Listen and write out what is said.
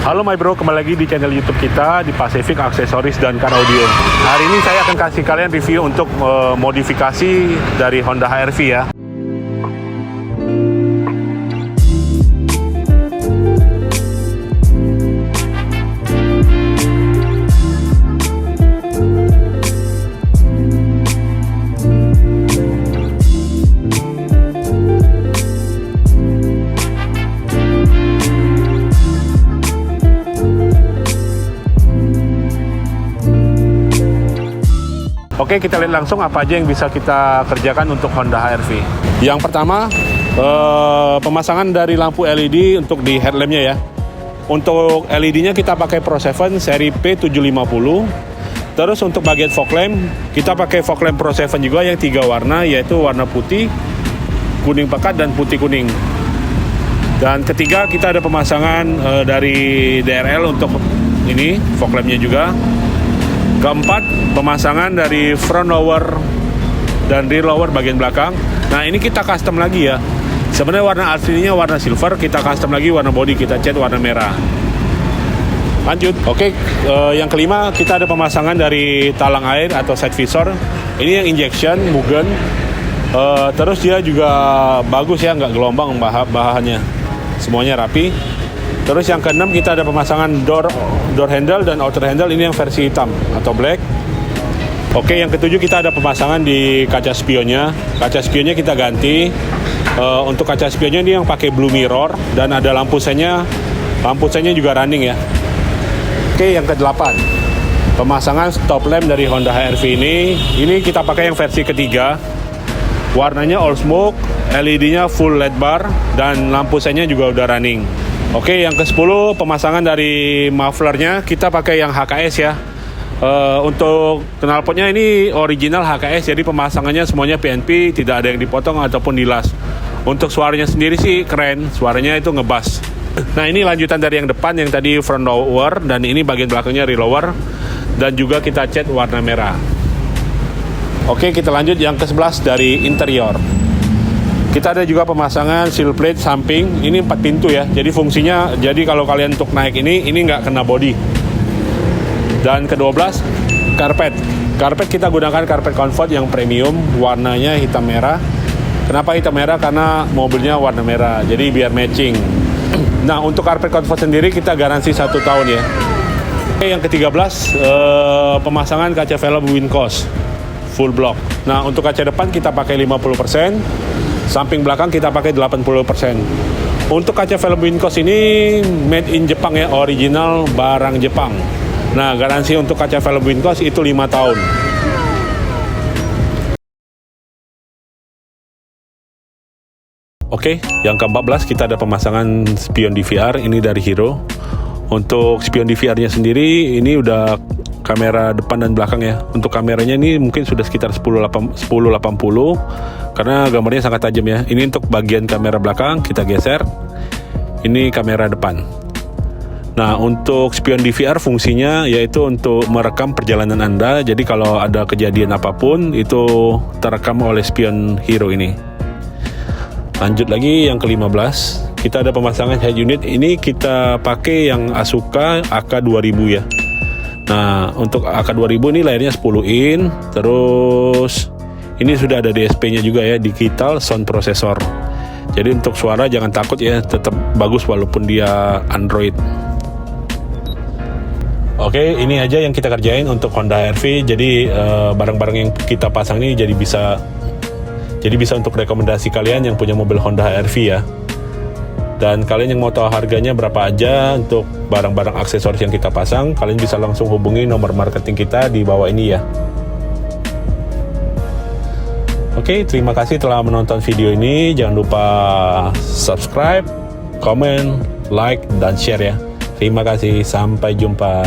Halo my bro, kembali lagi di channel YouTube kita di Pacific Aksesoris dan Car Audio. Hari ini saya akan kasih kalian review untuk modifikasi dari Honda HR-V ya. Oke, kita lihat langsung apa aja yang bisa kita kerjakan untuk Honda HR-V. Yang pertama, pemasangan dari lampu LED untuk di headlampnya ya. Untuk LED-nya kita pakai Pro 7 seri P750. Terus untuk bagian fog lamp, kita pakai fog lamp Pro 7 juga yang 3 warna, yaitu warna putih, kuning pekat, dan putih kuning. Dan ketiga, kita ada pemasangan dari DRL untuk ini, fog lamp-nya juga. Keempat, pemasangan dari front lower dan rear lower bagian belakang. Nah, ini kita custom lagi ya. Sebenarnya warna aslinya warna silver, kita custom lagi warna body, kita cat warna merah. Lanjut. Oke, yang kelima, kita ada pemasangan dari talang air atau side visor. Ini yang injection, Mugen. Terus dia juga bagus ya, nggak gelombang bahannya. Semuanya rapi. Terus yang keenam, kita ada pemasangan door handle dan outer handle, ini yang versi hitam atau black. Oke, yang ketujuh, kita ada pemasangan di kaca spionnya. Kaca spionnya kita ganti. Untuk kaca spionnya ini yang pakai blue mirror dan ada lampu senya juga running ya. Oke, yang kedelapan, pemasangan stop lamp dari Honda HR-V ini kita pakai yang versi ketiga. Warnanya all smoke, LED-nya full LED bar, dan lampu senya juga udah running. Oke, yang ke-10, pemasangan dari mufflernya kita pakai yang HKS ya. Untuk knalpotnya ini original HKS, jadi pemasangannya semuanya PNP, tidak ada yang dipotong ataupun dilas. Untuk suaranya sendiri sih keren, suaranya itu ngebass. Nah, ini lanjutan dari yang depan, yang tadi front lower, dan ini bagian belakangnya rear lower, dan juga kita cat warna merah. Oke, kita lanjut yang ke-11 dari interior. Kita ada juga pemasangan seal plate samping, ini 4 pintu ya. Jadi fungsinya, jadi kalau kalian untuk naik ini nggak kena body. Dan ke-12, karpet. Karpet kita gunakan karpet comfort yang premium, warnanya hitam merah. Kenapa hitam merah? Karena mobilnya warna merah, jadi biar matching. Nah, untuk karpet comfort sendiri kita garansi 1 tahun ya. Oke, yang ke-13, pemasangan kaca velg Wincos full block. Nah, untuk kaca depan kita pakai 50%. Samping belakang kita pakai 80%. Untuk kaca velg Wincos ini made in Jepang ya, original barang Jepang. Nah, garansi untuk kaca velg Wincos itu 5 tahun. Oke, yang ke-14 kita ada pemasangan spion DVR, ini dari Hero. Untuk spion DVR-nya sendiri ini udah kamera depan dan belakang ya. Untuk kameranya ini mungkin sudah sekitar 1080 karena gambarnya sangat tajam ya. Ini untuk bagian kamera belakang kita geser. Ini kamera depan. Nah, untuk spion DVR fungsinya yaitu untuk merekam perjalanan Anda. Jadi kalau ada kejadian apapun itu terekam oleh spion Hero ini. Lanjut lagi yang ke-15. Kita ada pemasangan head unit. Ini kita pakai yang Asuka AK2000 ya. Nah, untuk AK2000 ini layarnya 10 in. Terus ini sudah ada DSP-nya juga ya, digital sound processor. Jadi untuk suara jangan takut ya, tetap bagus walaupun dia Android. Oke, ini aja yang kita kerjain untuk Honda HR-V. Jadi barang-barang yang kita pasang ini jadi bisa untuk rekomendasi kalian yang punya mobil Honda HR-V ya. Dan kalian yang mau tahu harganya berapa aja untuk barang-barang aksesoris yang kita pasang, kalian bisa langsung hubungi nomor marketing kita di bawah ini ya. Oke, terima kasih telah menonton video ini. Jangan lupa subscribe, komen, like, dan share ya. Terima kasih, sampai jumpa.